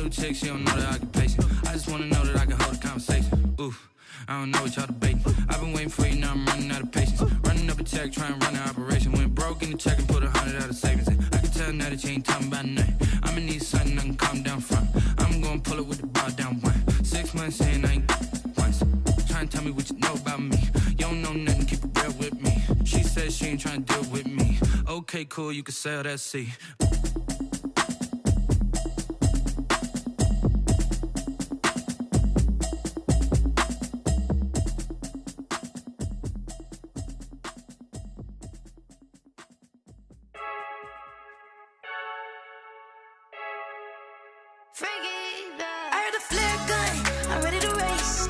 a chick, she don't know the occupation. I just wanna know that I can hold a conversation. Oof, I don't know what y'all debating. I've been waiting for you, now I'm running out of patience. Running up a check, trying to run an operation. Went broke in the check and put 100 out of savings in. I can tell now that you ain't talking about nothing. I'ma need something I can calm down from. I'm gonna pull it with the bar down one. 6 months saying I ain't once. Trying to tell me what you know about me. You don't know nothing, keep it real with me. She said she ain't trying to deal with me. Okay, cool, you can sell that C. I heard a flare gun, I'm ready to race.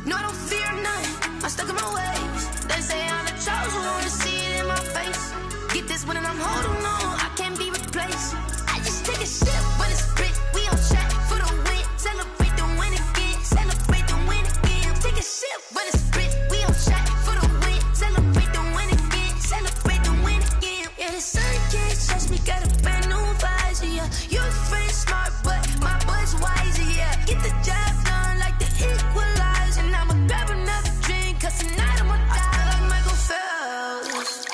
No, I don't fear none, I'm stuck in my ways. They say I'm the chosen one, to see it in my face. Get this one and I'm holding on, I can't be replaced. I just take a sip when it's split, we on track for the win. Celebrate the win again, celebrate the win again. Take a sip when it's split, we on track for the win. Celebrate the win again, celebrate the win again. Yeah, the sun can't touch me, got a brand new visor, yeah. You're a friend smart, but my boy's wiser, yeah. Get the job done like the equalizer. And I'ma grab another drink, cause tonight I'ma die. I feel like Michael Phelps.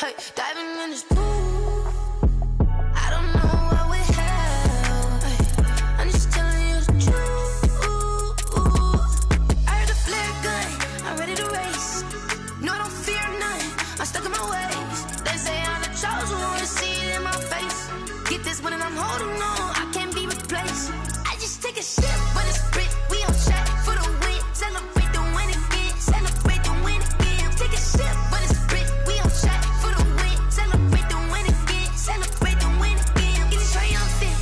Hey, diving in this pool. I don't know what we have. Hey, I'm just telling you the truth. I heard a flare gun, I'm ready to race. No, I don't fear none, I'm stuck in my ways. They say I'm the chosen one, to see it in my face. Get this one and I'm holding on, I can't be replaced. I just take a sip when it's split, we on track for the win. Celebrate the win again, celebrate the win again. Take a sip when it's split, we on track for the win. Celebrate the win again, celebrate the win again. Get it triumphant,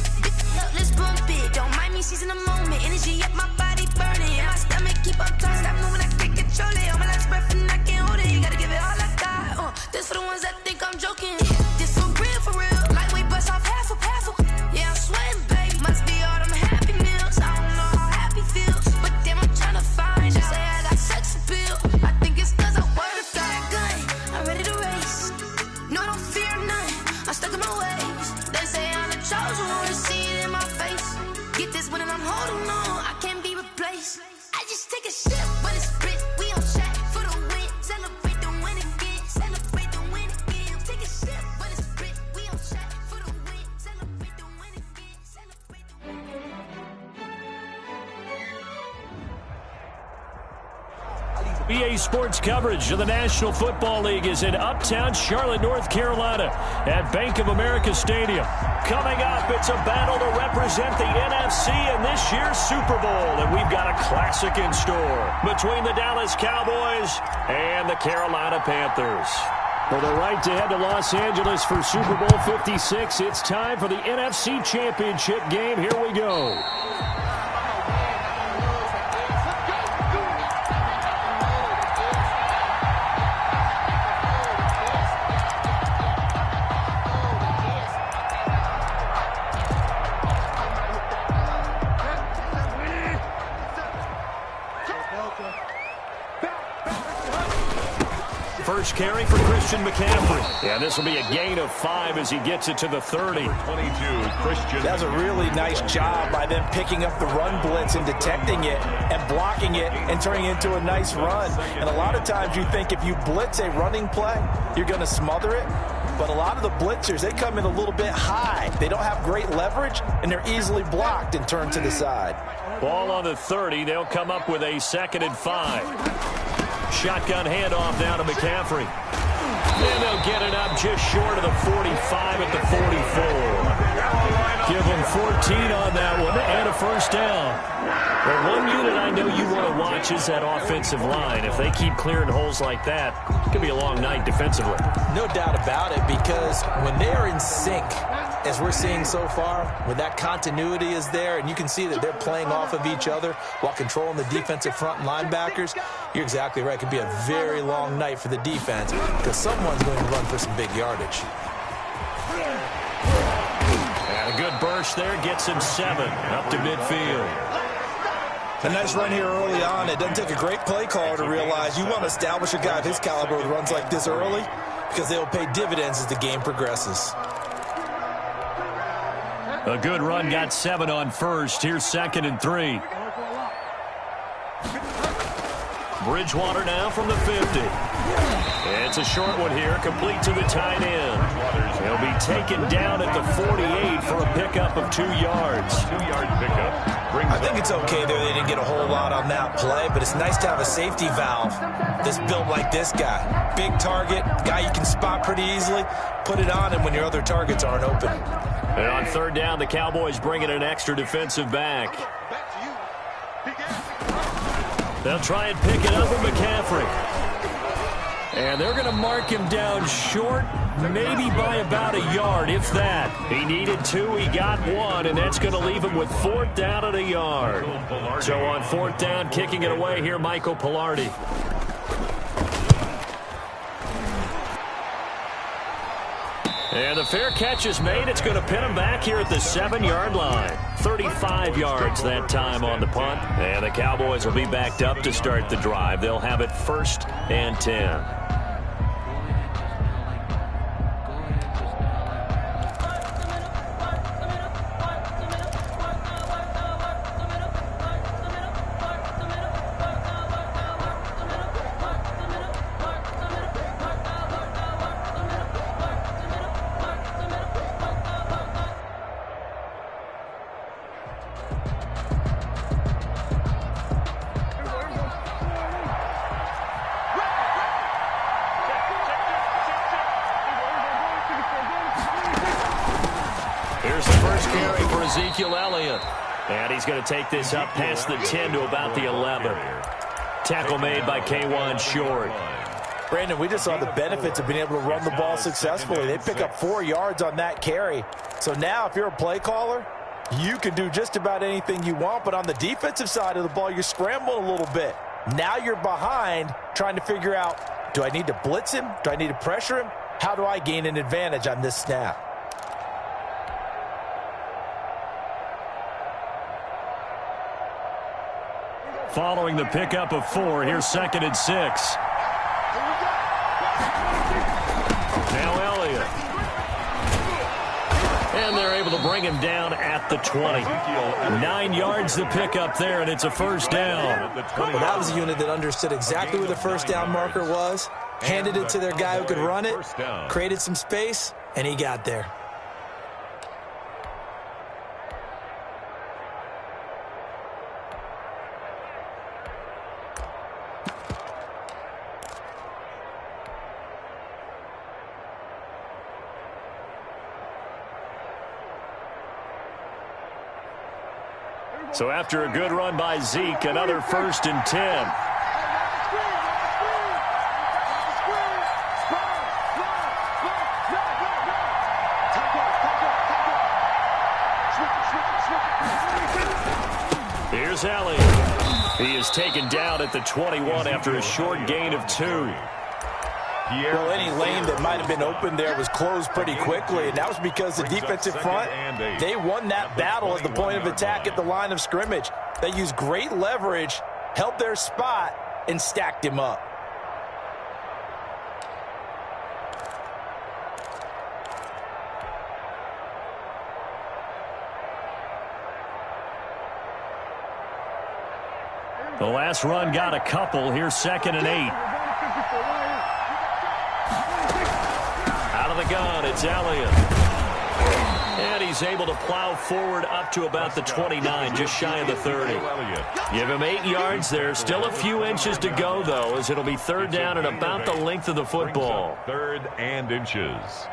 let's bump it. Don't mind me seizing the moment, energy up my body burning. And my stomach keep on turning, stop moving, I can't control it. On my last breath and I can't hold it, you gotta give it all I got. This for the ones that think I'm joking. This for real, lightweight bust off half a. Yeah, I'm sweating, baby. Must be all them happy meals. I don't know how happy feels, but damn, I'm trying to find out. Say I got sex appeal. I think it's cause I wear the fire gun. I'm ready to race. No, I don't fear none, I'm stuck in my ways. They say I'm the chosen one, to see it in my face. Get this one and I'm holding on, I can't be replaced. I just take a sip when it's split, we on track for the win. Celebrate the win again, celebrate the win again. Take a sip when it's split, we on track for the win. Celebrate the win again, celebrate the win again. EA Sports coverage of the National Football League is in uptown Charlotte, North Carolina at Bank of America Stadium. Coming up, it's a battle to represent the NFC in this year's Super Bowl, and we've got a classic in store between the Dallas Cowboys and the Carolina Panthers. For the right to head to Los Angeles for Super Bowl 56, it's time for the NFC Championship game. Here we go. First carry for Christian McCaffrey. Yeah, this will be a gain of 5 as he gets it to the 30. 22, Christian. That's a really nice job by them picking up the run blitz and detecting it and blocking it and turning it into a nice run. And a lot of times you think if you blitz a running play, you're going to smother it. But a lot of the blitzers, they come in a little bit high. They don't have great leverage, and they're easily blocked and turned to the side. Ball on the 30. They'll come up with a 2nd and 5. Shotgun handoff down to McCaffrey. And they'll get it up just short of the 45 at the 44. Give them 14 on that one and a first down. Well, one unit I know you want to watch is that offensive line. If they keep clearing holes like that, it could be a long night defensively. No doubt about it, because when they are in sync, as we're seeing so far, when that continuity is there and you can see that they're playing off of each other while controlling the defensive front and linebackers, you're exactly right. It could be a very long night for the defense because someone's going to run for some big yardage. And a good burst there gets him 7 up to midfield. A nice run here early on. It doesn't take a great play caller to realize you want to establish a guy of his caliber with runs like this early because they will pay dividends as the game progresses. A good run, got 7 on first. Here's 2nd and 3. Bridgewater now from the 50. It's a short one here, complete to the tight end. He'll be taken down at the 48 for a pickup of 2 yards. 2-yard pickup. I think it's okay there. They didn't get a whole lot on that play, but it's nice to have a safety valve that's built like this guy. Big target, guy you can spot pretty easily. Put it on him when your other targets aren't open. And on 3rd down, the Cowboys bring in an extra defensive back. They'll try and pick it up with McCaffrey. And they're going to mark him down short, maybe by about a yard, if that. He needed 2, he got 1, and that's going to leave him with 4th down and a yard. So on 4th down, kicking it away here, Michael Pilardi. And the fair catch is made. It's going to pin him back here at the 7-yard line. 35 yards that time on the punt. And the Cowboys will be backed up to start the drive. They'll have it 1st and 10. And he's going to take this up past the 10 to about the 11. Tackle made by K'Wan Short. Brandon, we just saw the benefits of being able to run the ball successfully. They pick up 4 yards on that carry. So now if you're a play caller, you can do just about anything you want. But on the defensive side of the ball, you're scrambling a little bit. Now you're behind trying to figure out, do I need to blitz him? Do I need to pressure him? How do I gain an advantage on this snap? Following the pickup of 4, here's 2nd and 6. Now Elliott. And they're able to bring him down at the 20. 9 yards the pickup there, and it's a 1st down. Well, that was a unit that understood exactly where the 1st down marker was, handed it to their guy who could run it, created some space, and he got there. So after a good run by Zeke, another 1st and 10. Here's Elliott. He is taken down at the 21 after a short gain of 2. Well, any lane that might have been open there was closed pretty quickly, and that was because the defensive front, they won that battle at the point of attack at the line of scrimmage. They used great leverage, held their spot, and stacked him up. The last run got a couple. Here's 2nd and 8. Out of the gun, it's Elliott. And he's able to plow forward up to about the 29, just shy of the 30. Give him 8 yards there. Still a few inches to go, though, as it'll be 3rd down and about the length of the football. 3rd and inches.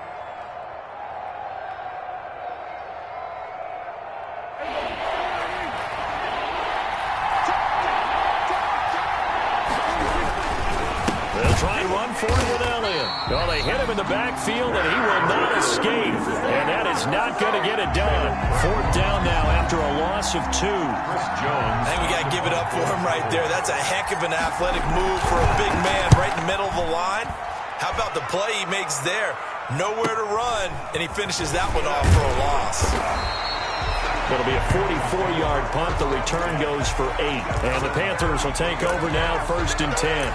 Try and run forward with Elliott. Well, they hit him in the backfield, and he will not escape. And that is not going to get it done. 4th down now after a loss of 2. Chris Jones. I think we got to give it up for him right there. That's a heck of an athletic move for a big man right in the middle of the line. How about the play he makes there? Nowhere to run, and he finishes that one off for a loss. It'll be a 44-yard punt. The return goes for 8. And the Panthers will take over now, 1st and 10.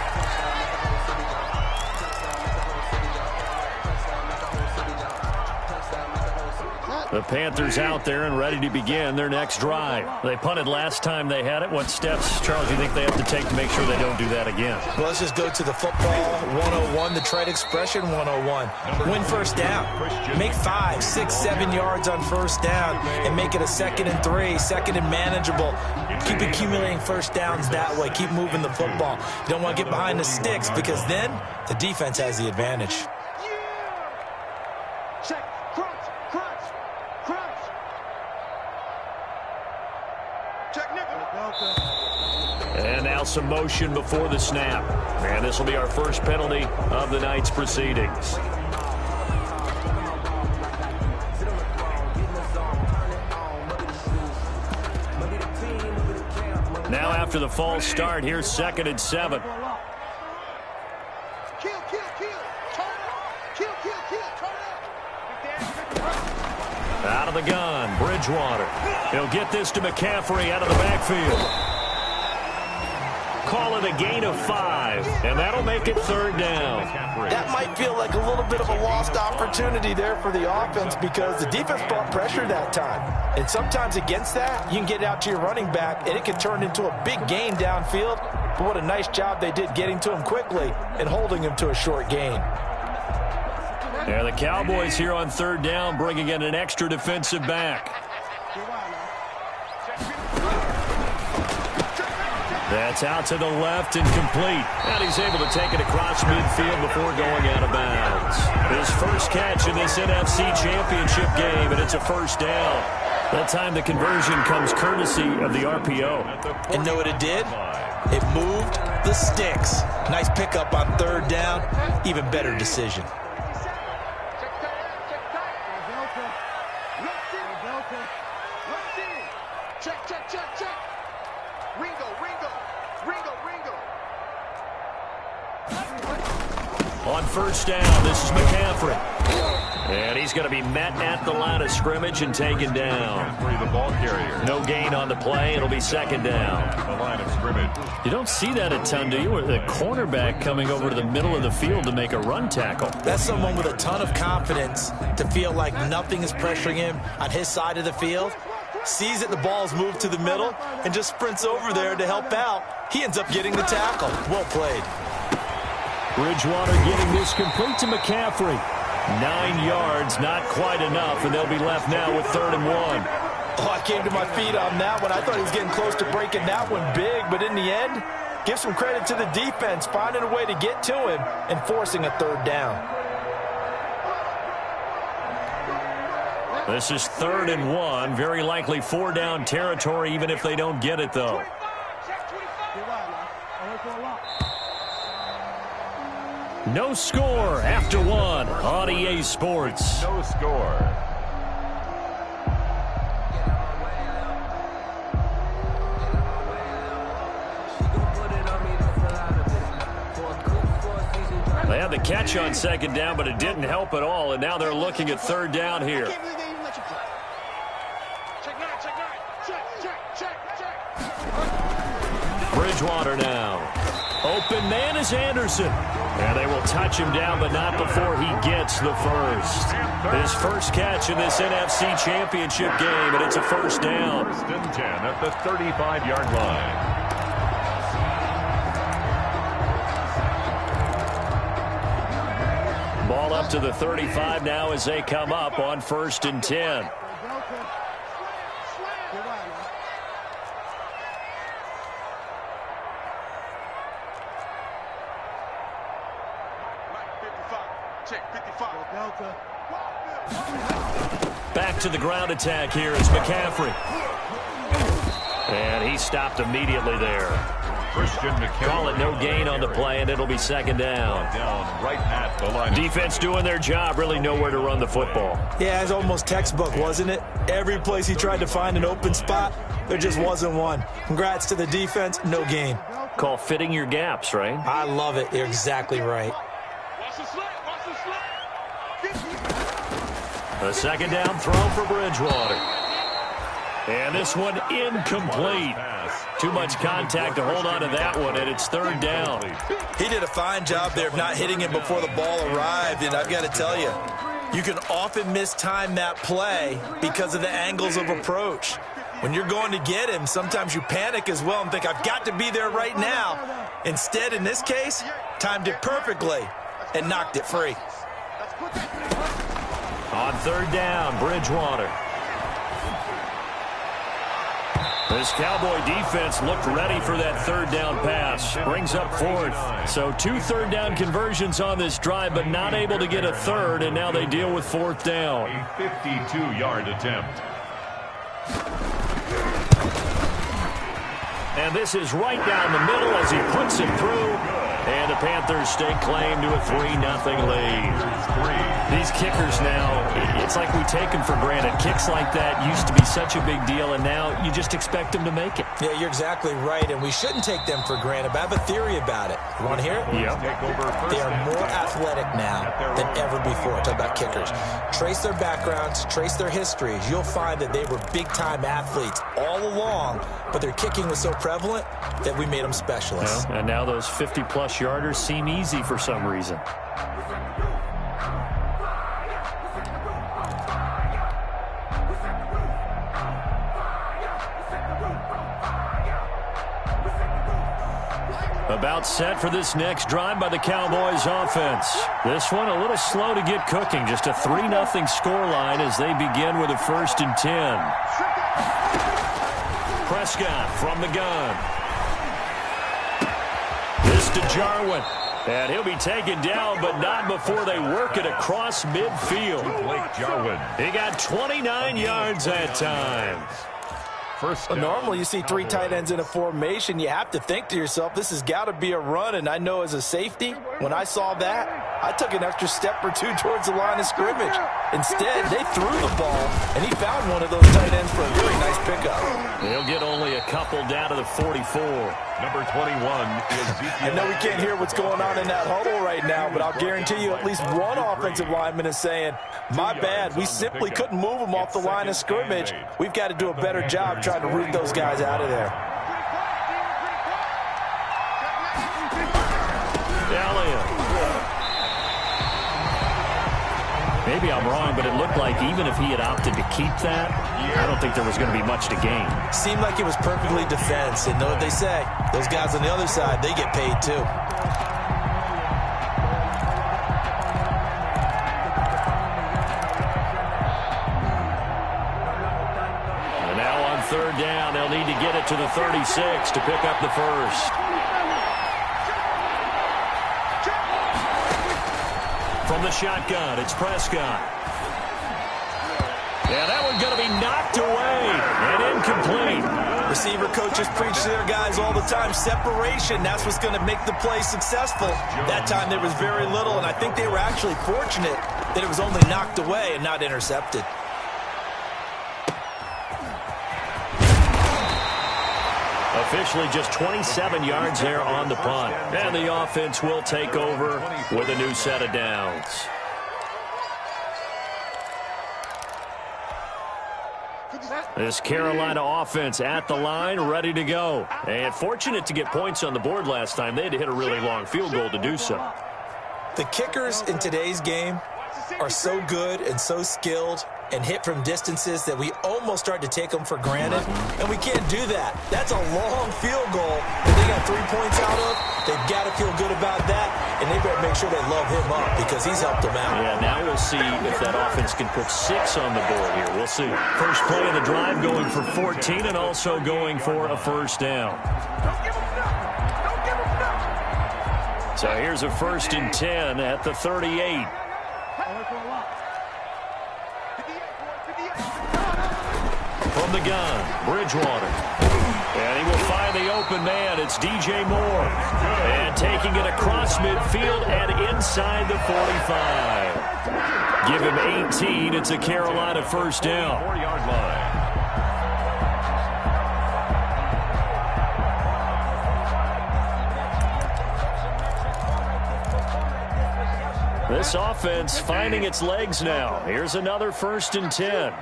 The Panthers out there and ready to begin their next drive. They punted last time they had it. What steps, Charles, you think they have to take to make sure they don't do that again? Well, let's just go to the football 101, the trade expression 101. Win first down. Make 5, 6, 7 yards on first down and make it a 2nd and 3, 2nd and manageable. Keep accumulating first downs that way. Keep moving the football. You don't want to get behind the sticks because then the defense has the advantage. And now some motion before the snap. And this will be our first penalty of the night's proceedings. Now after the false start, here's 2nd and 7. Out of the gun, Bridgewater. He'll get this to McCaffrey out of the backfield. Call it a gain of 5, and that'll make it 3rd down. That might feel like a little bit of a lost opportunity there for the offense because the defense brought pressure that time. And sometimes against that, you can get out to your running back, and it can turn into a big gain downfield. But what a nice job they did getting to him quickly and holding him to a short gain. Yeah, the Cowboys here on 3rd down, bringing in an extra defensive back. That's out to the left and complete. And he's able to take it across midfield before going out of bounds. His first catch in this NFC Championship game, and it's a 1st down. That time the conversion comes courtesy of the RPO. And know what it did? It moved the sticks. Nice pickup on 3rd down. Even better decision. On 1st down, this is McCaffrey. And he's going to be met at the line of scrimmage and taken down. The ball carrier. No gain on the play. It'll be 2nd down. The line of scrimmage. You don't see that a ton, do you? With the cornerback coming over to the middle of the field to make a run tackle. That's someone with a ton of confidence to feel like nothing is pressuring him on his side of the field. Sees that the ball's moved to the middle and just sprints over there to help out. He ends up getting the tackle. Well played. Bridgewater getting this complete to McCaffrey. 9 yards, not quite enough, and they'll be left now with 3rd and 1. Oh, I came to my feet on that one. I thought he was getting close to breaking that one big, but in the end, give some credit to the defense, finding a way to get to him and forcing a 3rd down. This is 3rd and 1, very likely 4-down territory, even if they don't get it, though. No score after 1 on EA Sports. No score. They had the catch on 2nd down, but it didn't help at all, and now they're looking at 3rd down here. Bridgewater now. Open man is Anderson. And they will touch him down, but not before he gets the first. His first catch in this NFC Championship game, and it's a 1st down. 1st and 10 at the 35-yard line. Ball up to the 35 now as they come up on 1st and 10. Back to the ground attack here. It's McCaffrey. And he stopped immediately there. Christian McCaffrey. Call it no gain on the play, and it'll be 2nd down. Down right at the line. Defense doing their job, really nowhere to run the football. Yeah, it's almost textbook, wasn't it? Every place he tried to find an open spot, there just wasn't one. Congrats to the defense, no gain. Call fitting your gaps, right? I love it. You're exactly right. A 2nd down throw for Bridgewater. And this one incomplete. Too much contact to hold on to that one, and it's 3rd down. He did a fine job there of not hitting him before the ball arrived, and I've got to tell you, You can often mistime that play because of the angles of approach. When you're going to get him, sometimes you panic as well and think, I've got to be there right now. Instead, in this case, timed it perfectly and knocked it free. On third down, Bridgewater. This Cowboy defense looked ready for that third down pass. Brings up fourth. So 2 third-down conversions on this drive, but not able to get a third, and now they deal with fourth down. A 52-yard attempt. And this is right down the middle as he puts it through. And the Panthers stake claim to a 3-0 lead. These kickers now, it's like we take them for granted. Kicks like that used to be such a big deal, and now you just expect them to make it. Yeah, you're exactly right, and we shouldn't take them for granted. But I have a theory about it. You want to hear it? Yep. They are more athletic now than ever before. Talk about kickers. Trace their backgrounds, trace their histories. You'll find that they were big-time athletes all along, but their kicking was so prevalent that we made them specialists. And now those 50-plus yarders seem easy for some reason. About set for this next drive by the Cowboys offense. This one a little slow to get cooking. Just a 3-0 scoreline as they begin with a 1st and 10. Prescott from the gun. This to Jarwin. And he'll be taken down, but not before they work it across midfield. Blake Jarwin. He got 29 yards that time. Normally you see 3 tight ends in a formation. You have to think to yourself, this has got to be a run. And I know as a safety, when I saw that, I took an extra step or 2 towards the line of scrimmage. Instead, they threw the ball, and he found one of those tight ends for a really nice pickup. He'll get only a couple down to the 44. Number 21 is Ezekiel. I know we can't hear what's going on in that huddle right now, but I'll guarantee you at least one offensive lineman is saying, my bad, we simply couldn't move them off the line of scrimmage. We've got to do a better job trying to root those guys out of there. Maybe I'm wrong, but it looked like even if he had opted to keep that, I don't think there was going to be much to gain. Seemed like it was perfectly defense. And know what they say? Those guys on the other side, they get paid too. And now on third down, they'll need to get it to the 36 to pick up the first. From the shotgun, it's Prescott. Yeah, that one's going to be knocked away and incomplete. Receiver coaches preach to their guys all the time. Separation, that's what's going to make the play successful. That time there was very little, and I think they were actually fortunate that it was only knocked away and not intercepted. Officially just 27 yards there on the punt. And the offense will take over with a new set of downs. This Carolina offense at the line, ready to go. And fortunate to get points on the board last time. They had to hit a really long field goal to do so. The kickers in today's game are so good and so skilled and hit from distances that we almost start to take them for granted, and we can't do that. That's a long field goal that they got 3 points out of. They've got to feel good about that, and they better make sure they love him up because he's helped them out. Yeah, now we'll see if that offense can put 6 on the board here. We'll see. First play of the drive going for 14 and also going for a first down. So here's a 1st and 10 at the 38. From the gun, Bridgewater. And he will find the open man. It's DJ Moore. And taking it across midfield and inside the 45. Give him 18. It's a Carolina first down. 4-yard line. This offense finding its legs now. Here's another 1st and 10.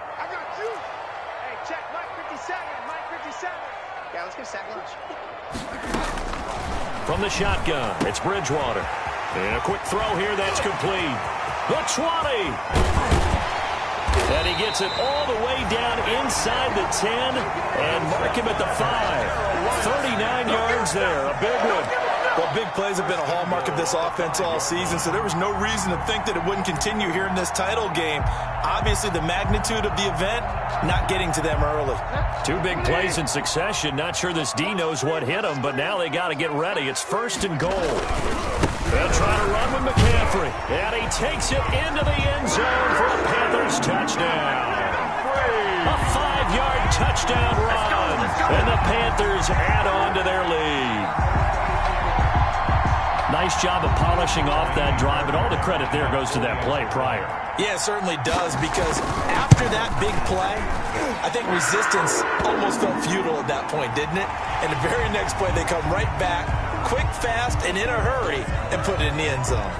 From the shotgun, it's Bridgewater. And a quick throw here that's complete. The 20. And he gets it all the way down inside the 10 and mark him at the 5. 39 yards there, a big one. Well, big plays have been a hallmark of this offense all season, so there was no reason to think that it wouldn't continue here in this title game. Obviously, the magnitude of the event, not getting to them early. 2 big plays in succession. Not sure this D knows what hit him, but now they got to get ready. It's 1st and goal. They'll try to run with McCaffrey, and he takes it into the end zone for a Panthers touchdown. A 5-yard touchdown run, and the Panthers add on to their lead. Nice job of polishing off that drive, but all the credit there goes to that play prior. Yeah, it certainly does, because after that big play, I think resistance almost felt futile at that point, didn't it? And the very next play, they come right back, quick, fast, and in a hurry, and put it in the end zone.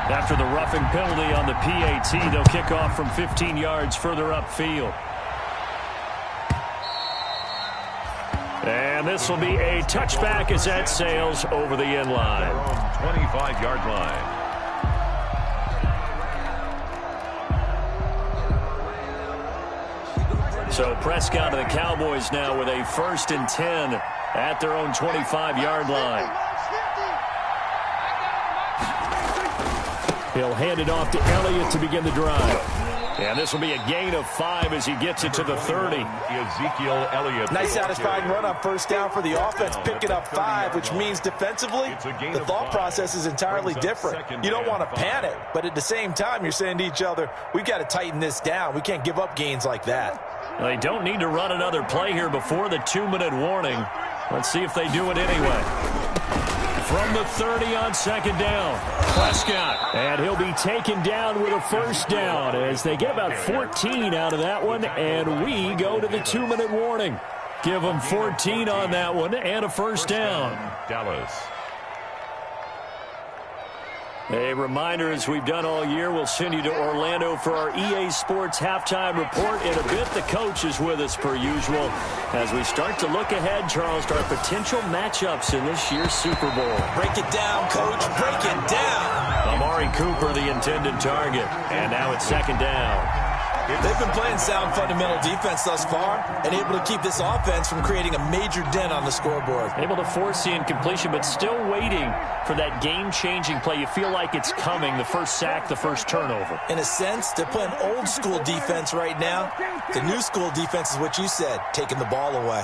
After the roughing penalty on the PAT, they'll kick off from 15 yards further upfield. And this will be a touchback as that sails over the end line. 25-yard line. So Prescott and the Cowboys now with a 1st and 10 at their own 25-yard line. He'll hand it off to Elliott to begin the drive. And this will be a gain of 5 as he gets it to the 30. Ezekiel Elliott. Nice satisfying run on 1st down for the offense, picking up 5, which means defensively, the thought process is entirely different. You don't want to panic, but at the same time, you're saying to each other, we've got to tighten this down. We can't give up gains like that. They don't need to run another play here before the 2-minute warning. Let's see if they do it anyway. From the 30 on 2nd down, Prescott. And he'll be taken down with a 1st down as they get about 14 out of that one, and we go to the 2-minute warning. Give them 14 on that one and a 1st down. Dallas. A reminder, as we've done all year, we'll send you to Orlando for our EA Sports halftime report. In a bit, the coach is with us per usual as we start to look ahead, Charles, to our potential matchups in this year's Super Bowl. Break it down, Coach. Break it down. Amari Cooper, the intended target. And now it's 2nd down. They've been playing sound fundamental defense thus far and able to keep this offense from creating a major dent on the scoreboard. Able to force the incompletion, but still waiting for that game-changing play. You feel like it's coming, the first sack, the first turnover. In a sense, they're playing old-school defense right now. The new-school defense is what you said, taking the ball away.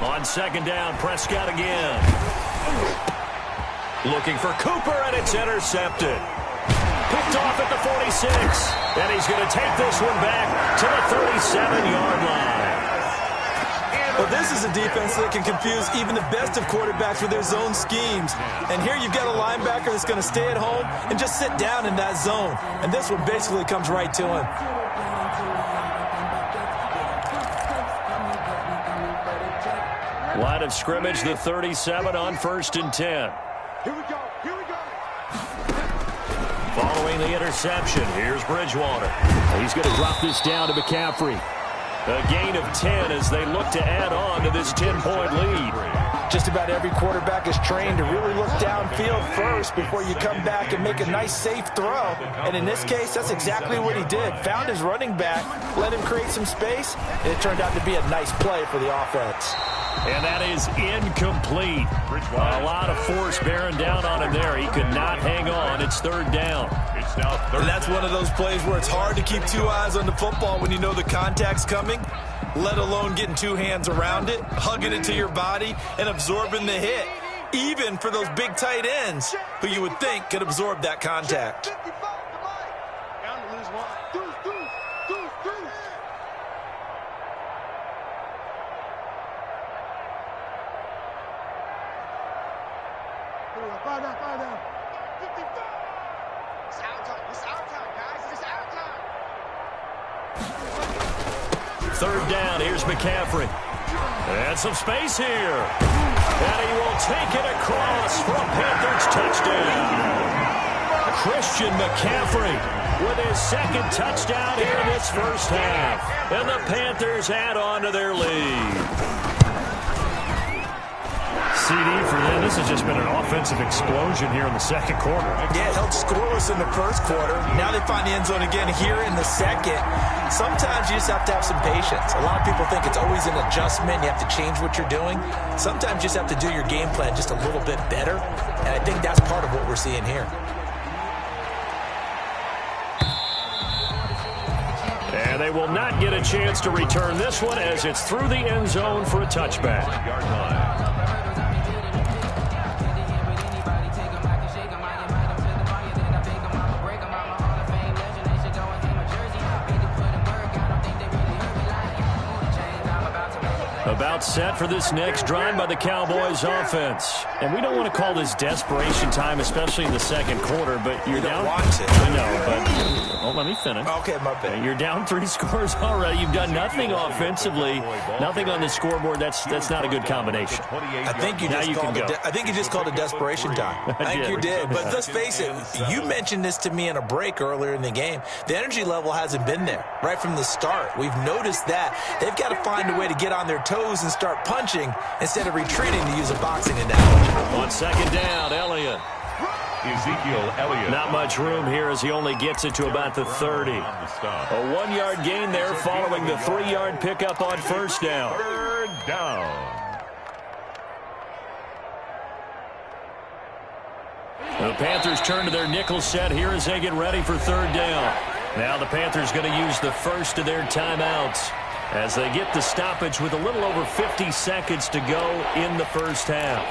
On 2nd down, Prescott again. Looking for Cooper, and it's intercepted. Picked off at the 46. And he's going to take this one back to the 37-yard line. Well, this is a defense that can confuse even the best of quarterbacks with their zone schemes. And here you've got a linebacker that's going to stay at home and just sit down in that zone. And this one basically comes right to him. Line of scrimmage, the 37 on 1st and 10. Here we go. Here we go. Following the interception, here's Bridgewater. He's going to drop this down to McCaffrey. A gain of 10 as they look to add on to this 10-point lead. Just about every quarterback is trained to really look downfield first before you come back and make a nice, safe throw. And in this case, that's exactly what he did. Found his running back, let him create some space, and it turned out to be a nice play for the offense. And that is incomplete. A lot of force bearing down on him there. He could not hang on. It's 3rd down. It's now 3rd. And that's one of those plays where it's hard to keep 2 eyes on the football when you know the contact's coming, let alone getting 2 hands around it, hugging it to your body, and absorbing the hit, even for those big tight ends who you would think could absorb that contact. Fire down. 55. It's our time. It's our time, guys. It's our time. 3rd down. Here's McCaffrey. And some space here. And he will take it across for a Panthers touchdown. Christian McCaffrey with his second touchdown here in this first half. And the Panthers add on to their lead. CD for them. This has just been an offensive explosion here in the second quarter. Yeah, held scoreless in the first quarter. Now they find the end zone again here in the second. Sometimes you just have to have some patience. A lot of people think it's always an adjustment. You have to change what you're doing. Sometimes you just have to do your game plan just a little bit better. And I think that's part of what we're seeing here. And they will not get a chance to return this one as it's through the end zone for a touchback. Yard line. About set for this next drive by the Cowboys offense. And we don't want to call this desperation time, especially in the second quarter, but you're down. Don't want to. I know, but oh, let me finish. Okay, my bad. You're down 3 scores already. You've done nothing offensively, nothing on the scoreboard. That's not a good combination. I think you just called it desperation time. I think you did. But let's face it, you mentioned this to me in a break earlier in the game. The energy level hasn't been there right from the start. We've noticed that. They've got to find a way to get on their toes and start punching instead of retreating, to use a boxing analogy. On second down, Elliott. Ezekiel Elliott. Not much room here as he only gets it to about the 30. A 1-yard gain there following the 3-yard pickup on first down. Third down. The Panthers turn to their nickel set here as they get ready for third down. Now the Panthers going to use the first of their timeouts as they get the stoppage with a little over 50 seconds to go in the first half.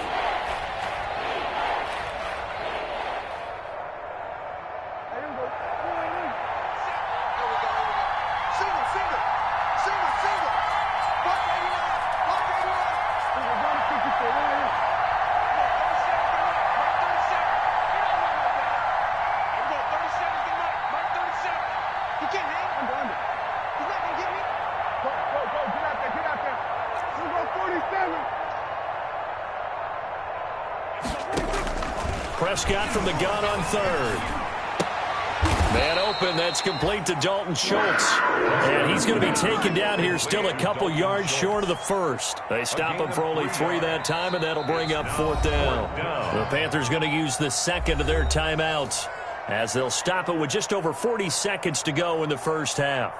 Prescott from the gun on third. Man open, that's complete to Dalton Schultz. And he's going to be taken down here still a couple yards short of the first. They stop him for only 3 that time, and that'll bring up fourth down. The Panthers going to use the second of their timeouts as they'll stop it with just over 40 seconds to go in the first half.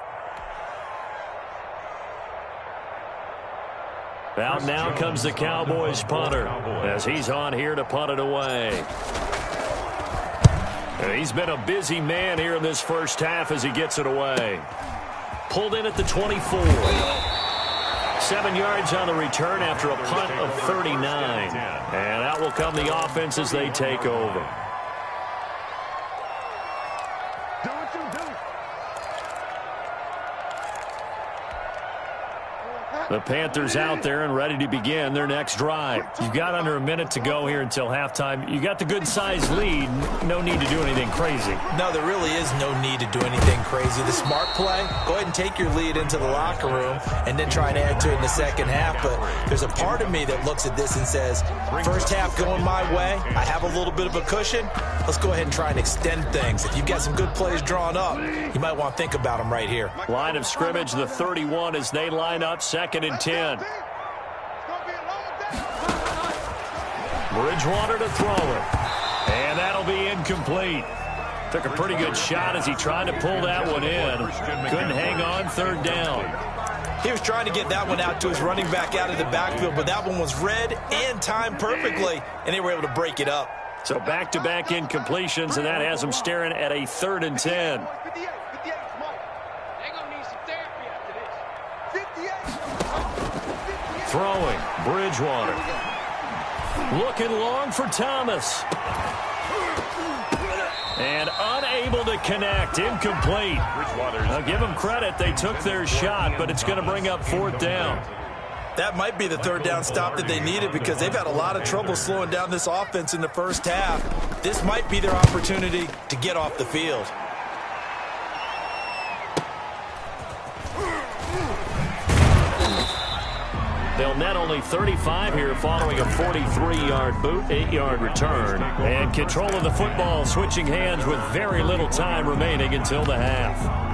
Out now comes the Cowboys punter as he's on here to punt it away. He's been a busy man here in this first half as he gets it away. Pulled in at the 24. 7 yards on the return after a punt of 39. And out will come the offense as they take over. The Panthers out there and ready to begin their next drive. You've got under a minute to go here until halftime. You got the good-sized lead. No need to do anything crazy. No, there really is no need to do anything crazy. The smart play, go ahead and take your lead into the locker room and then try and add to it in the second half. But there's a part of me that looks at this and says, first half going my way, I have a little bit of a cushion. Let's go ahead and try and extend things. If you've got some good plays drawn up, you might want to think about them right here. Line of scrimmage, the 31 as they line up, second and 10. Bridgewater to throw it. And that'll be incomplete. Took a pretty good shot as he tried to pull that one in. Couldn't hang on, third down. He was trying to get that one out to his running back out of the backfield, but that one was read and timed perfectly, and they were able to break it up. So back-to-back incompletions, and that has them staring at a 3rd and 10. Throwing, Bridgewater. Looking long for Thomas. And unable to connect, incomplete. Now give them credit, they took their shot, but it's going to bring up fourth down. That might be the third down stop that they needed because they've had a lot of trouble slowing down this offense in the first half. This might be their opportunity to get off the field. They'll net only 35 here following a 43-yard boot, 8-yard return. And control of the football switching hands with very little time remaining until the half.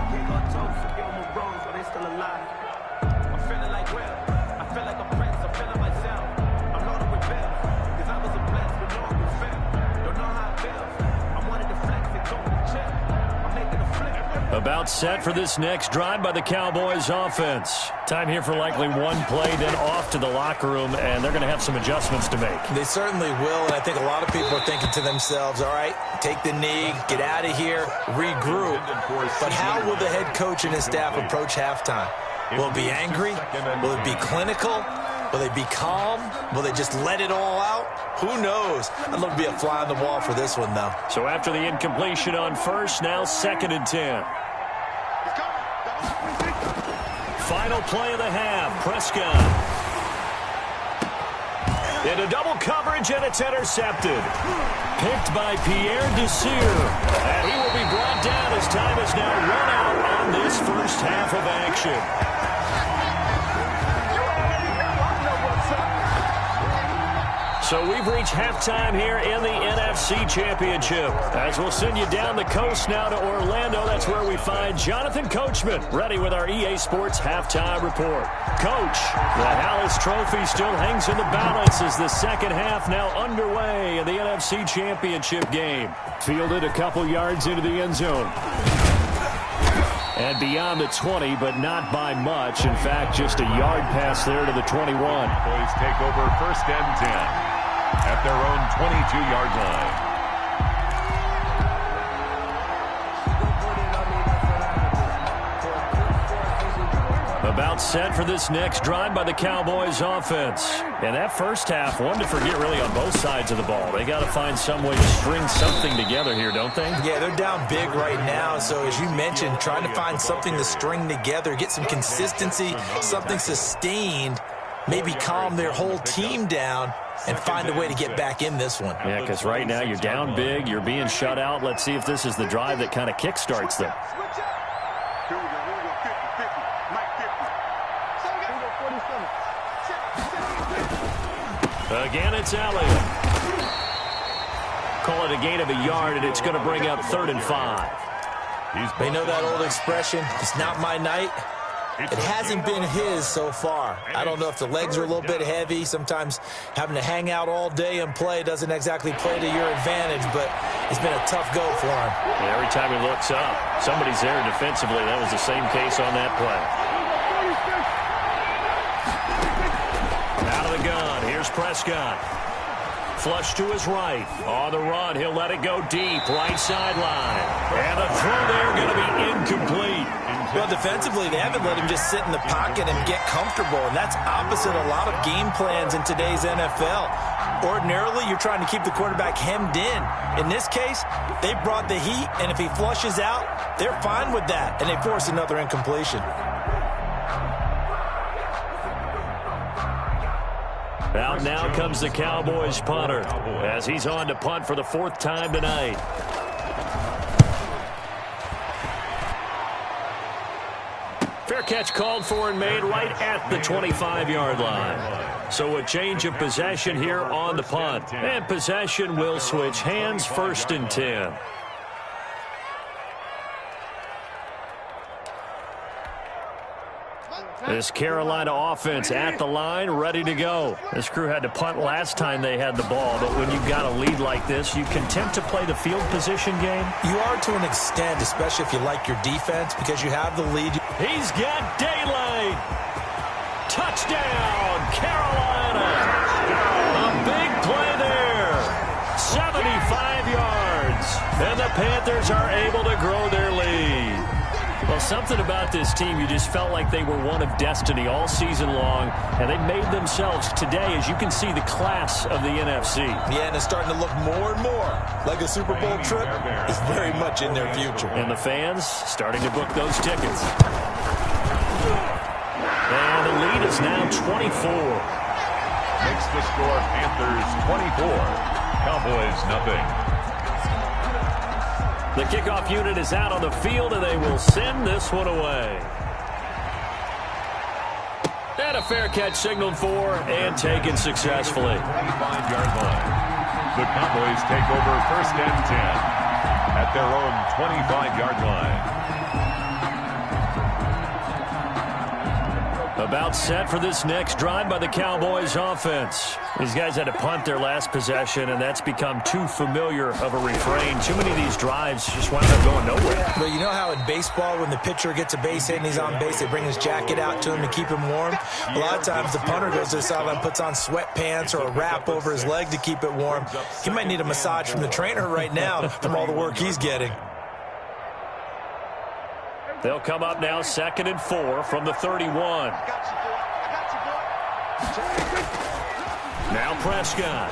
About set for this next drive by the Cowboys offense. Time here for likely one play, then off to the locker room, and they're going to have some adjustments to make. They certainly will, and I think a lot of people are thinking to themselves, all right, take the knee, get out of here, regroup. But how will the head coach and his staff approach halftime? Will it be angry? Will it be clinical? Will they be calm? Will they just let it all out? Who knows? I'd love to be a fly on the wall for this one, though. So after the incompletion on first, now 2nd and 10. Final play of the half, Prescott. Into double coverage, and it's intercepted. Picked by Pierre Desir. And he will be brought down as time is now run out on this first half of action. So we've reached halftime here in the NFC Championship. As we'll send you down the coast now to Orlando, that's where we find Jonathan Coachman, ready with our EA Sports Halftime Report. Coach, the Hallis Trophy still hangs in the balance as the second half now underway in the NFC Championship game. Fielded a couple yards into the end zone. And beyond the 20, but not by much. In fact, just a yard pass there to the 21. Boys take over 1st and 10 at their own 22-yard line. About set for this next drive by the Cowboys offense. And that first half, one to forget really on both sides of the ball. They got to find some way to string something together here, don't they? Yeah, they're down big right now. So as you mentioned, trying to find something to string together, get some consistency, something sustained, maybe calm their whole team down and find a way to get back in this one. Yeah, because right now you're down big, you're being shut out. Let's see if this is the drive that kind of kickstarts them. Again, it's Elliott. Call it a gain of a yard, and it's going to bring up 3rd and 5. They know that old expression, it's not my night. It hasn't been his so far. I don't know if the legs are a little bit heavy. Sometimes having to hang out all day and play doesn't exactly play to your advantage, but it's been a tough go for him. And every time he looks up, somebody's there defensively. That was the same case on that play. Out of the gun, here's Prescott. Flush to his right. On the run, he'll let it go deep, right sideline. And the throw there going to be incomplete. Well, defensively, they haven't let him just sit in the pocket and get comfortable, and that's opposite a lot of game plans in today's NFL. Ordinarily, you're trying to keep the quarterback hemmed in. In this case, they brought the heat, and if he flushes out, they're fine with that, and they force another incompletion. Out now comes the Cowboys punter as he's on to punt for the 4th time tonight. Fair catch called for and made right at the 25-yard line. So a change of possession here on the punt. And possession will switch hands, 1st and 10. This Carolina offense at the line, ready to go. This crew had to punt last time they had the ball, but when you've got a lead like this, you content to play the field position game? You are to an extent, especially if you like your defense, because you have the lead. He's got daylight. Touchdown, Carolina. A big play there. 75 yards. And the Panthers are able to grow their lead. Well, something about this team, you just felt like they were one of destiny all season long, and they made themselves today, as you can see, the class of the NFC. Yeah, and it's starting to look more and more like a Super Bowl trip is very much in their future. And the fans starting to book those tickets. And the lead is now 24. Makes the score Panthers 24, Cowboys nothing. The kickoff unit is out on the field, and they will send this one away. And a fair catch signaled for and taken successfully. 25-yard line. The Cowboys take over 1st and 10 at their own 25-yard line. About set for this next drive by the Cowboys offense. These guys had to punt their last possession, and that's become too familiar of a refrain. Too many of these drives just wound up going nowhere. Well, you know how in baseball, when the pitcher gets a base hit and he's on base, they bring his jacket out to him to keep him warm? A lot of times the punter goes to the sideline, puts on sweatpants or a wrap over his leg to keep it warm. He might need a massage from the trainer right now from all the work he's getting. They'll come up now 2nd and 4 from the 31. Now Prescott.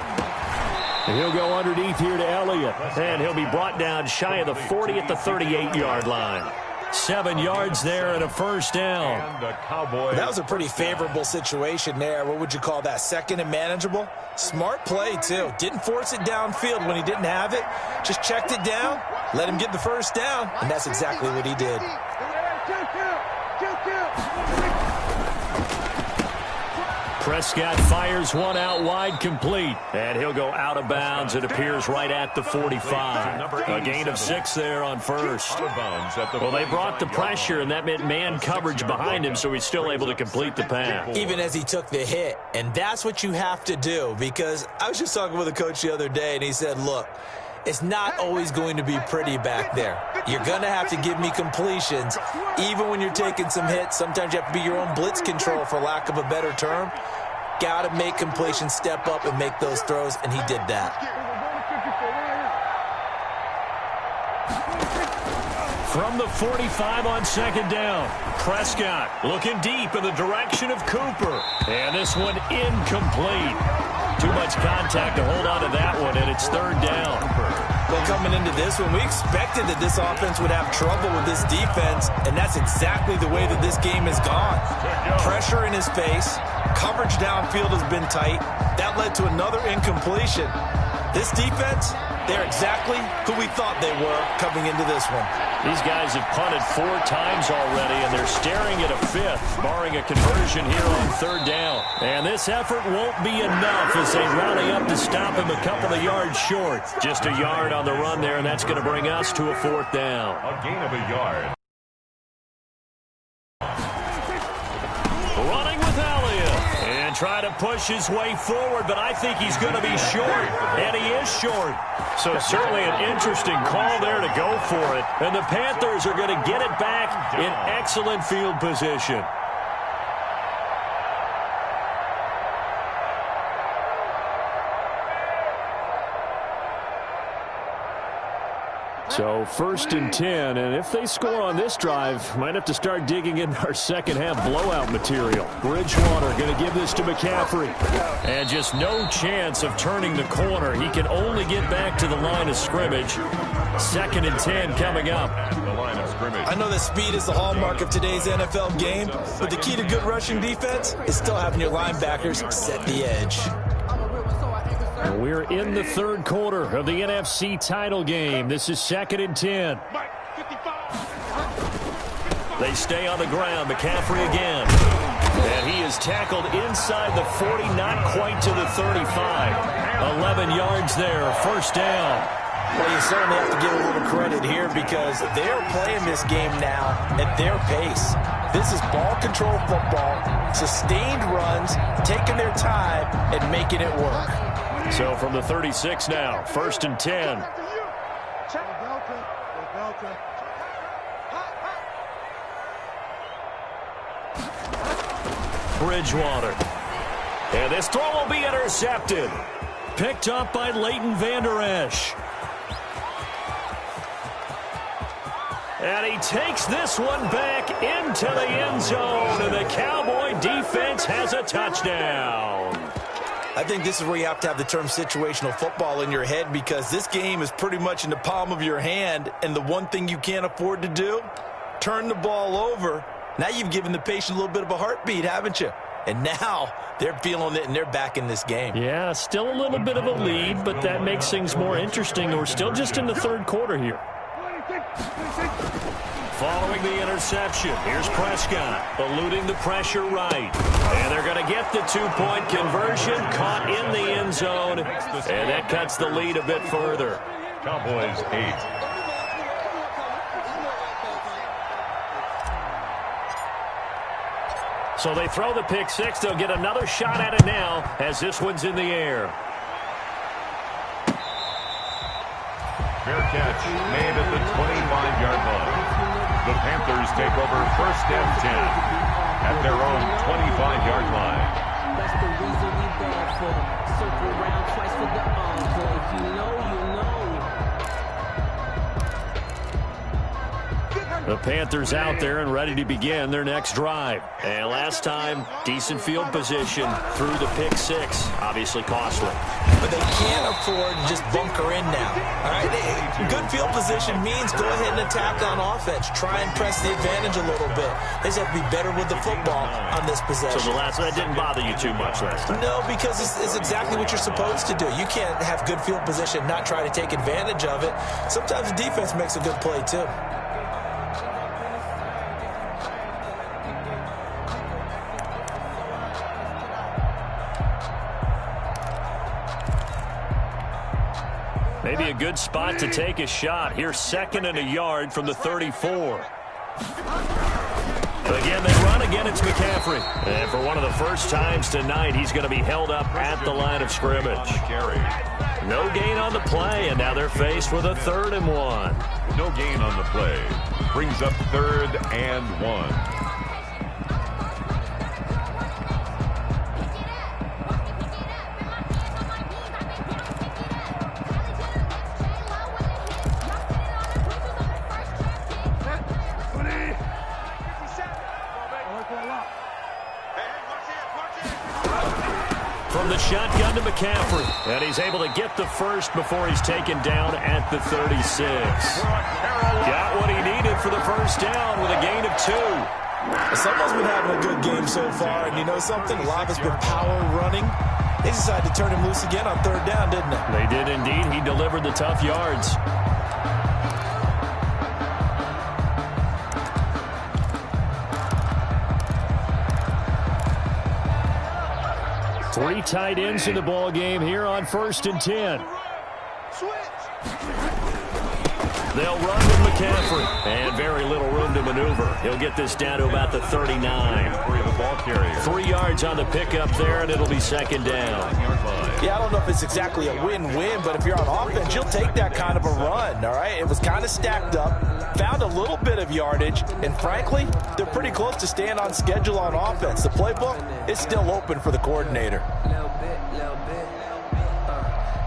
And he'll go underneath here to Elliott. And he'll be brought down shy of the 40 at the 38-yard line. 7 yards there and a first down. That was a pretty favorable situation there. What would you call that? 2nd and manageable? Smart play, too. Didn't force it downfield when he didn't have it. Just checked it down, let him get the first down, and that's exactly what he did. Prescott fires one out wide, complete. And he'll go out of bounds. It appears right at the 45. A gain of 6 there on first. Well, they brought the pressure, and that meant man coverage behind him, so he's still able to complete the pass. Even as he took the hit. And that's what you have to do, because I was just talking with a coach the other day, and he said, look, it's not always going to be pretty back there. You're going to have to give me completions. Even when you're taking some hits, sometimes you have to be your own blitz control, for lack of a better term. Got to make completions, step up and make those throws, and he did that. From the 45 on 2nd down, Prescott looking deep in the direction of Cooper. And this one incomplete. Too much contact to hold on to that one, and it's 3rd down. Well, coming into this one, we expected that this offense would have trouble with this defense, and that's exactly the way that this game has gone. Pressure in his face, coverage downfield has been tight. That led to another incompletion. This defense, they're exactly who we thought they were coming into this one. These guys have punted 4 times already, and they're staring at a 5th, barring a conversion here on 3rd down. And this effort won't be enough as they rally up to stop him a couple of yards short. Just a yard on the run there, and that's going to bring us to a 4th down. A gain of a yard. Running with Elliott. And try to push his way forward, but I think he's going to be short. And he is short. So certainly an interesting call there to go for it. And the Panthers are going to get it back in excellent field position. So 1st and 10, and if they score on this drive, might have to start digging in our second-half blowout material. Bridgewater going to give this to McCaffrey. And just no chance of turning the corner. He can only get back to the line of scrimmage. 2nd and 10 coming up. I know that speed is the hallmark of today's NFL game, but the key to good rushing defense is still having your linebackers set the edge. We're in the 3rd quarter of the NFC title game. This is 2nd and 10. They stay on the ground. McCaffrey again. And he is tackled inside the 40, not quite to the 35. 11 yards there, 1st down. Well, you certainly have to give a little credit here because they're playing this game now at their pace. This is ball control football, sustained runs, taking their time and making it work. So from the 36 now, 1st and 10. Bridgewater. And this throw will be intercepted. Picked up by Leighton Vander Esch. And he takes this one back into the end zone, and the Cowboy defense has a touchdown. I think this is where you have to have the term situational football in your head because this game is pretty much in the palm of your hand, and the one thing you can't afford to do, turn the ball over. Now you've given the patient a little bit of a heartbeat, haven't you? And now they're feeling it, and they're back in this game. Yeah, still a little bit of a lead, but that makes things more interesting. We're still just in the 3rd quarter here. Following the interception, here's Prescott, eluding the pressure right. And they're going to get the two-point conversion, caught in the end zone, and that cuts the lead a bit further. Cowboys 8. So they throw the pick six. They'll get another shot at it now as this one's in the air. Fair catch made at the 25-yard line. The Panthers take over 1st and 10 at their own 25-yard line. That's the reason we bad for. Circle around twice for the encore. If you know, you know. The Panthers out there and ready to begin their next drive. And last time, decent field position through the pick six. Obviously costly. But they can't afford to just bunker in now. All right, good field position means go ahead and attack on offense. Try and press the advantage a little bit. They just have to be better with the football on this possession. So that didn't bother you too much last time? No, because it's exactly what you're supposed to do. You can't have good field position, not try to take advantage of it. Sometimes the defense makes a good play too. Maybe a good spot to take a shot. Here's 2nd and a yard from the 34. Again, they run. Again, it's McCaffrey. And for one of the first times tonight, he's going to be held up at the line of scrimmage. No gain on the play, and now they're faced with a 3rd and 1. No gain on the play. Brings up 3rd and 1. From the shotgun to McCaffrey. And he's able to get the first before he's taken down at the 36. Got what he needed for the first down with a gain of 2. Someone's been having a good game so far, and you know something? A lot has been power running. They decided to turn him loose again on 3rd down, didn't they? They did indeed. He delivered the tough yards. Three tight ends in the ball game here on 1st and 10. They'll run with McCaffrey. And very little room to maneuver. He'll get this down to about the 39. 3 yards on the pickup there, and it'll be 2nd down. Yeah, I don't know if it's exactly a win-win, but if you're on offense, you'll take that kind of a run, all right? It was kind of stacked up, found a little bit of yardage, and frankly, they're pretty close to staying on schedule on offense. The playbook is still open for the coordinator. Little bit.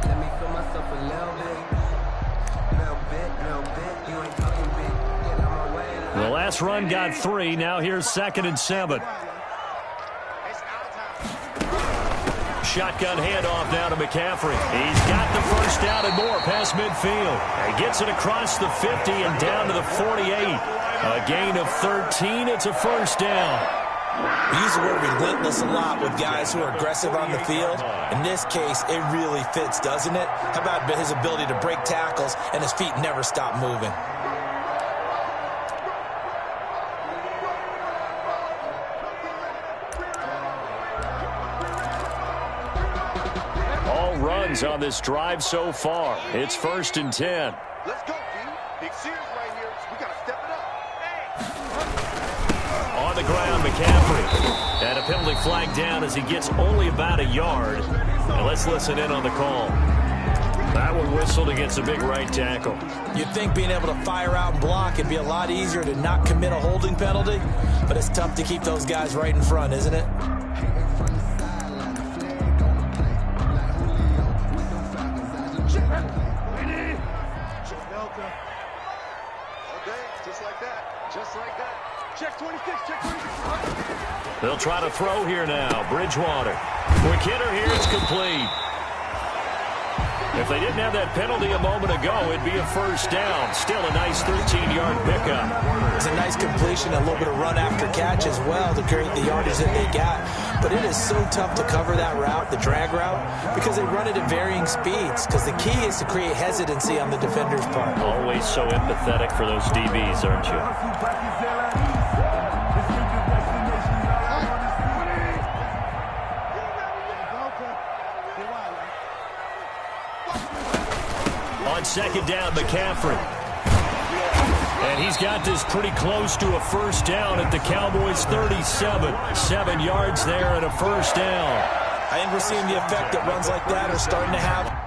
Let me feel myself a little bit. You ain't talking big. Get on my way. The last run got 3. Now here's 2nd and 7. Shotgun handoff now to McCaffrey. He's got the first down and more past midfield. He gets it across the 50 and down to the 48. A gain of 13. It's a 1st down. We use the word relentless a lot with guys who are aggressive on the field. In this case, it really fits, doesn't it? How about his ability to break tackles and his feet never stop moving? All runs on this drive so far. It's 1st and 10. Let's go, D. Big series right here. We got to step it up. On the ground, McCaffrey. And a penalty flag down as he gets only about a yard. And let's listen in on the call. That one whistled against a big right tackle. You'd think being able to fire out and block it'd be a lot easier to not commit a holding penalty, but it's tough to keep those guys right in front, isn't it? Just like that. Check 26, check 26. They'll try to throw here now. Bridgewater. Quick hitter here. It's complete. If they didn't have that penalty a moment ago, it'd be a first down. Still a nice 13-yard pickup. It's a nice completion, a little bit of run after catch as well to create the yardage that they got. But it is so tough to cover that route, the drag route, because they run it at varying speeds. Because the key is to create hesitancy on the defender's part. Always so empathetic for those DBs, aren't you? On second down, McCaffrey. And he's got this pretty close to a first down at the Cowboys' 37. 7 yards there and a first down. I think we're seeing the effect that runs like that are starting to have.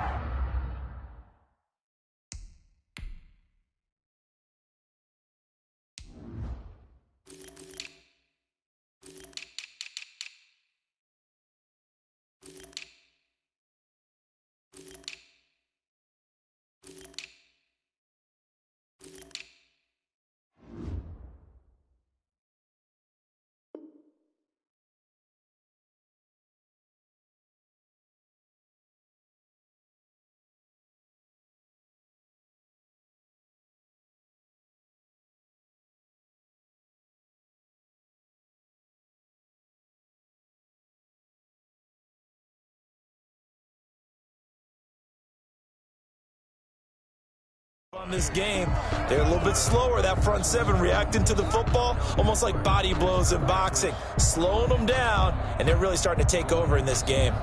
On this game, they're a little bit slower, that front seven reacting to the football, almost like body blows in boxing, slowing them down, and they're really starting to take over in this game.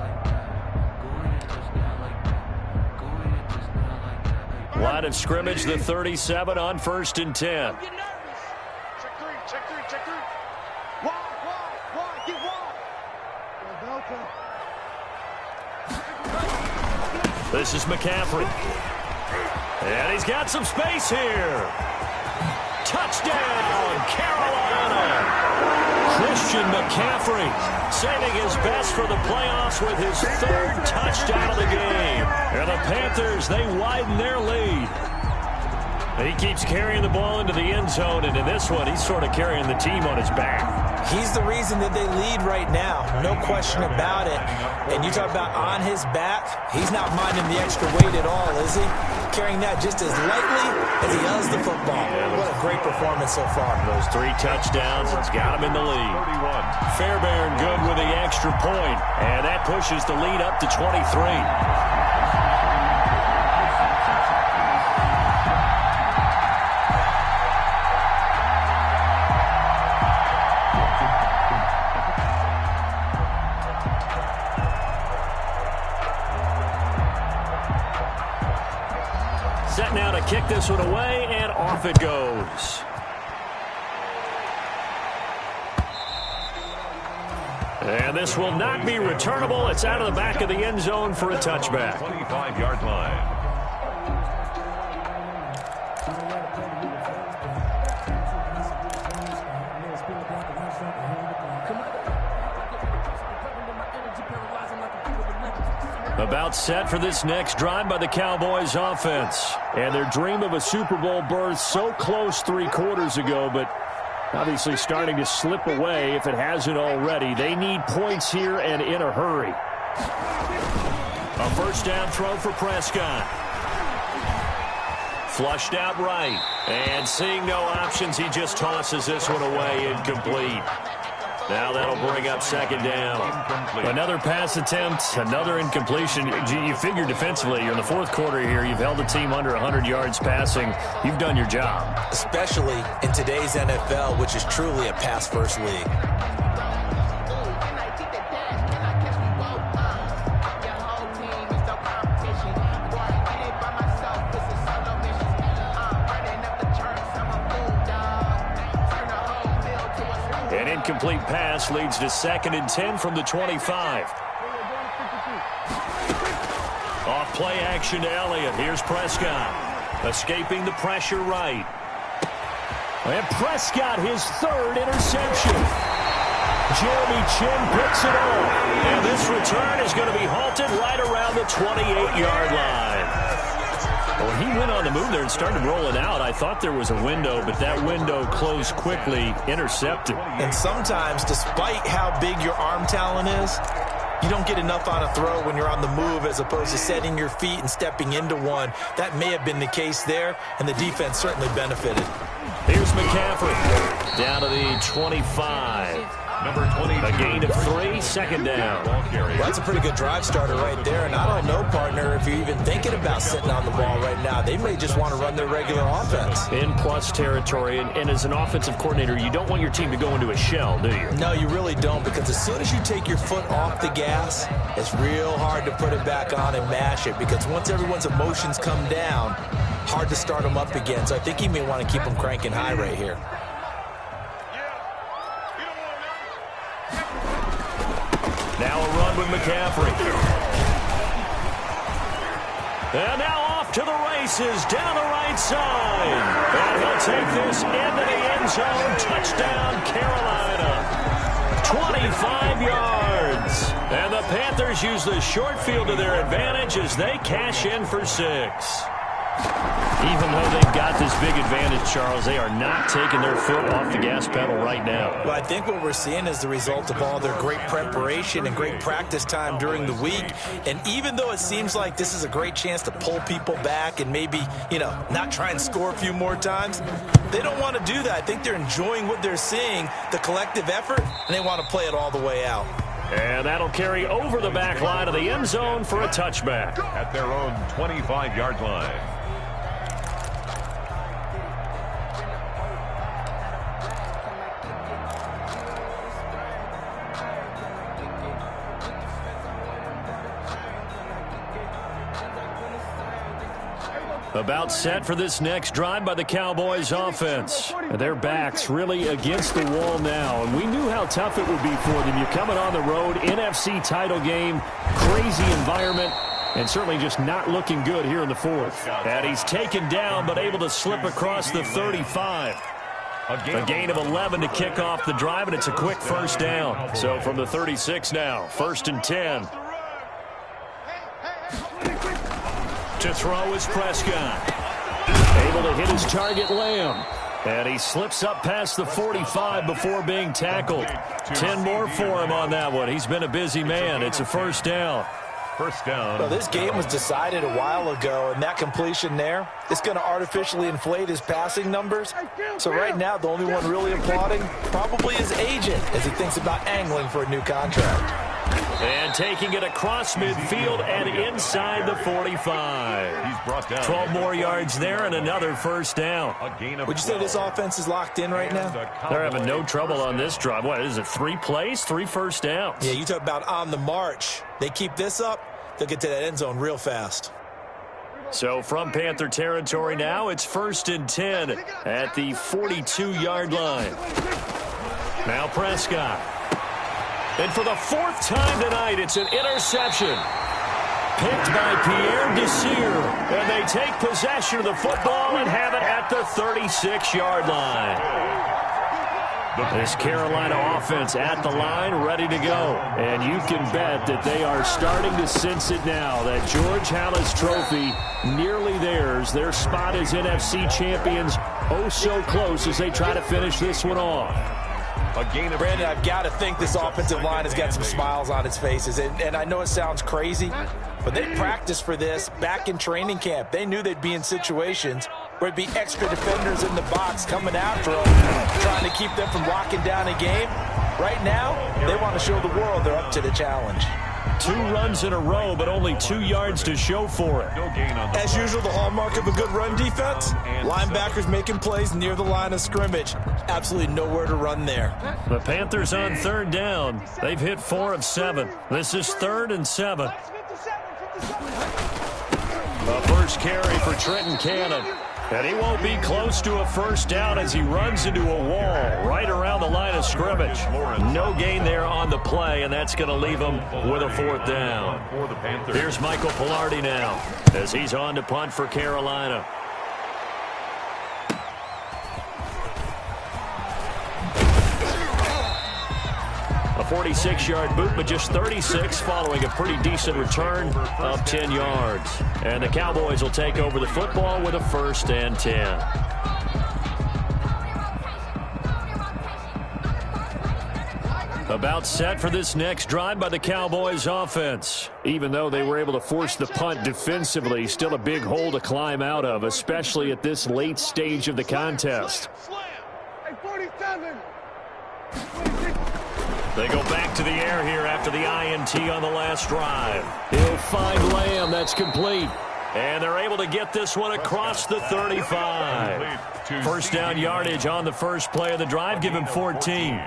Line of scrimmage, the 37 on 1st and 10. Check three. Wide, get wide. This is McCaffrey. And he's got some space here. Touchdown, Carolina. Christian McCaffrey saving his best for the playoffs with his 3rd touchdown of the game. And the Panthers, they widen their lead. He keeps carrying the ball into the end zone, and in this one, he's sort of carrying the team on his back. He's the reason that they lead right now, no question about it. And you talk about on his back, he's not minding the extra weight at all, is he? Carrying that just as lightly as he does the football. What a great performance so far. Those 3 touchdowns, it's got him in the lead. Fairbairn good with the extra point, and that pushes the lead up to 23. Set now to kick this one away, and off it goes. And this will not be returnable. It's out of the back of the end zone for a touchback. 25-yard line. About set for this next drive by the Cowboys offense. And their dream of a Super Bowl berth so close 3 quarters ago, but obviously starting to slip away if it hasn't already. They need points here and in a hurry. A first down throw for Prescott. Flushed out right. And seeing no options, he just tosses this one away, incomplete. Now that'll bring up second down. Another pass attempt, another incompletion. You figure defensively, you're in the 4th quarter here. You've held the team under 100 yards passing. You've done your job. Especially in today's NFL, which is truly a pass-first league. An incomplete pass leads to 2nd and 10 from the 25. Off play action to Elliott. Here's Prescott. Escaping the pressure right. And Prescott, his 3rd interception. Jeremy Chin picks it up. And this return is going to be halted right around the 28-yard line. When he went on the move there and started rolling out, I thought there was a window, but that window closed quickly, intercepted. And sometimes, despite how big your arm talent is, You don't get enough on a throw when you're on the move as opposed to setting your feet and stepping into one. That may have been the case there, and the defense certainly benefited. Here's McCaffrey down to the 25. Number 22. A gain of 3, second down. Well, that's a pretty good drive starter right there, and I don't know, partner, if you're even thinking about sitting on the ball right now. They may just want to run their regular offense. In plus territory, and as an offensive coordinator, you don't want your team to go into a shell, do you? No, you really don't, because as soon as you take your foot off the gas, it's real hard to put it back on and mash it, because once everyone's emotions come down, hard to start them up again. So I think he may want to keep them cranking high right here. Now a run with McCaffrey. And now off to the races down the right side. And he'll take this into the end zone. Touchdown, Carolina. 25 yards. And the Panthers use the short field to their advantage as they cash in for 6. Even though they've got this big advantage, Charles, they are not taking their foot off the gas pedal right now. Well, I think what we're seeing is the result of all their great preparation and great practice time during the week. And even though it seems like this is a great chance to pull people back and maybe, not try and score a few more times, they don't want to do that. I think they're enjoying what they're seeing, the collective effort, and they want to play it all the way out. And that'll carry over the back line of the end zone for a touchback. At their own 25-yard line. About set for this next drive by the Cowboys offense. Their backs really against the wall now, and we knew how tough it would be for them. You're coming on the road, NFC title game, crazy environment, and certainly just not looking good here in the fourth. And he's taken down, but able to slip across the 35. A gain of 11 to kick off the drive, and it's a quick first down. So from the 36 now, 1st and 10. To throw is Prescott. Able to hit his target, Lamb. And he slips up past the 45 before being tackled. 10 more for him on that one. He's been a busy man. It's a first down. First down. Well, this game was decided a while ago, and that completion there, it's going to artificially inflate his passing numbers. So right now, the only one really applauding probably his agent as he thinks about angling for a new contract. And taking it across midfield and inside the 45. He's brought down. 12 more yards there and another first down. Would you say this offense is locked in right now? They're having no trouble on this drive. What is it, 3 plays, 3 first downs? Yeah, you talk about on the march. They keep this up, they'll get to that end zone real fast. So from Panther territory now, it's 1st and 10 at the 42-yard line. Now Prescott. And for the 4th time tonight, it's an interception. Picked by Pierre Desir. And they take possession of the football and have it at the 36-yard line. This Carolina offense at the line, ready to go. And you can bet that they are starting to sense it now. That George Halas trophy, nearly theirs. Their spot as NFC champions, oh so close as they try to finish this one off. Brandon, I've got to think this offensive line has got some smiles on its faces. And I know it sounds crazy, but they practiced for this back in training camp. They knew they'd be in situations where it'd be extra defenders in the box coming after them, trying to keep them from locking down a game. Right now, they want to show the world they're up to the challenge. 2 runs in a row, but only 2 yards to show for it. As usual, the hallmark of a good run defense, linebackers making plays near the line of scrimmage. Absolutely nowhere to run there. The Panthers on 3rd down. They've hit 4 of 7. This is 3rd and 7. The first carry for Trenton Cannon. And he won't be close to a first down as he runs into a wall right around the line of scrimmage. No gain there on the play, and that's going to leave him with a 4th down. Here's Michael Pilardi now as he's on to punt for Carolina. A 46-yard boot, but just 36 following a pretty decent return of 10 yards. And the Cowboys will take over the football with a 1st and 10. About set for this next drive by the Cowboys offense. Even though they were able to force the punt defensively, still a big hole to climb out of, especially at this late stage of the contest. They go back to the air here after the INT on the last drive. He'll find Lamb. That's complete. And they're able to get this one across the 35. First down yardage on the first play of the drive. Give him 14.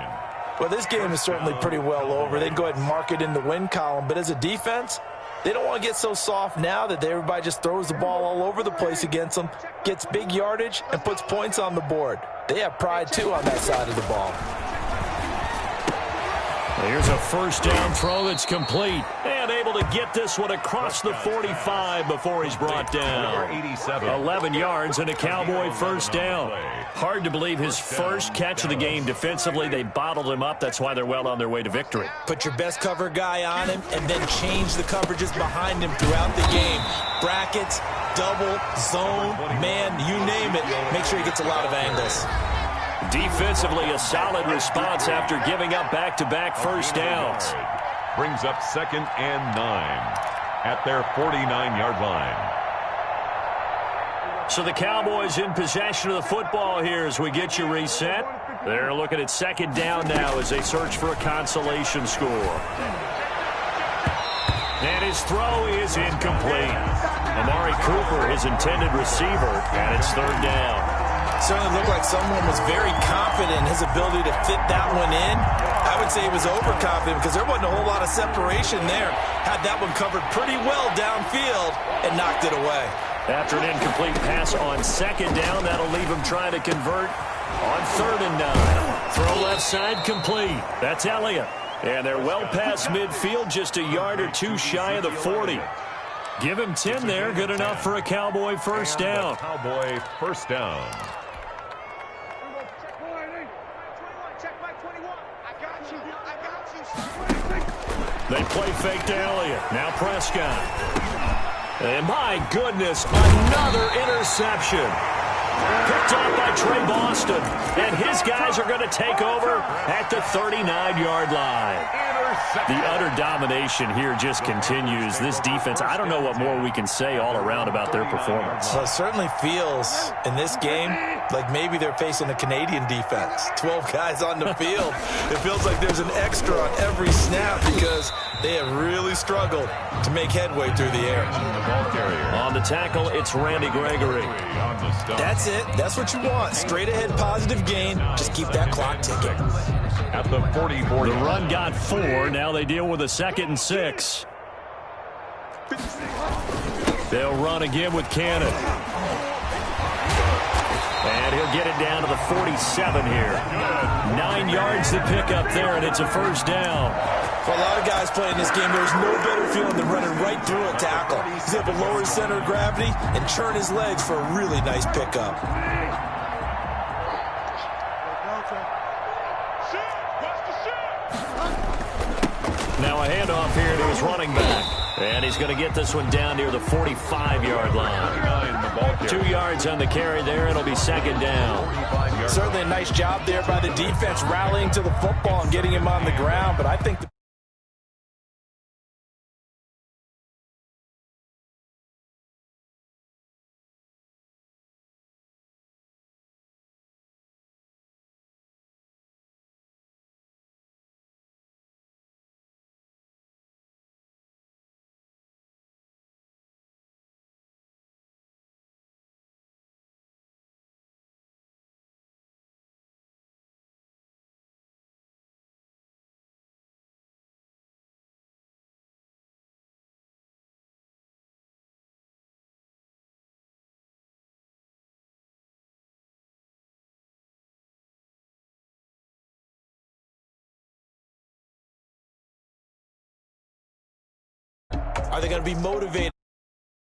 Well, this game is certainly pretty well over. They can go ahead and mark it in the win column. But as a defense, they don't want to get so soft now that everybody just throws the ball all over the place against them, gets big yardage, and puts points on the board. They have pride, too, on that side of the ball. Here's a first down throw that's complete. And able to get this one across the 45 before he's brought down. 11 yards and a Cowboy first down. Hard to believe his first catch of the game defensively. They bottled him up. That's why they're well on their way to victory. Put your best cover guy on him and then change the coverages behind him throughout the game. Brackets, double, zone, man, you name it. Make sure he gets a lot of angles. Defensively, a solid response after giving up back-to-back first downs. Brings up 2nd and 9 at their 49-yard line. So the Cowboys in possession of the football here as we get you reset. They're looking at 2nd down now as they search for a consolation score. And his throw is incomplete. Amari Cooper, his intended receiver, and it's 3rd down. Certainly looked like someone was very confident in his ability to fit that one in. I would say he was overconfident because there wasn't a whole lot of separation there. Had that one covered pretty well downfield and knocked it away. After an incomplete pass on 2nd down, that'll leave him trying to convert on 3rd and 9. Throw left side complete. That's Elliott. And they're well past midfield, just a yard or two shy of the 40. Give him 10 there. Good enough for a Cowboy first down. Cowboy first down. They play fake to Elliott. Now Prescott. And my goodness, another interception. Picked off by Trey Boston. And his guys are going to take over at the 39-yard line. The utter domination here just continues. This defense, I don't know what more we can say all around about their performance. Well, it certainly feels in this game like maybe they're facing a Canadian defense. 12 guys on the field. It feels like there's an extra on every snap because they have really struggled to make headway through the air. On the tackle, it's Randy Gregory. That's it. That's what you want. Straight ahead positive gain. Just keep that clock ticking. At the 44. The run got 4. Now they deal with a 2nd and 6. They'll run again with Cannon. And he'll get it down to the 47 here. 9 yards to pick up there, and it's a first down. For a lot of guys playing this game, there's no better feeling than running right through a tackle. He's able to lower his center of gravity and churn his legs for a really nice pickup. Now a handoff here to his running back. And he's going to get this one down near the 45-yard line. 2 yards on the carry there. It'll be 2nd down. Certainly a nice job there by the defense rallying to the football and getting him on the ground. But I think are they going to be motivated?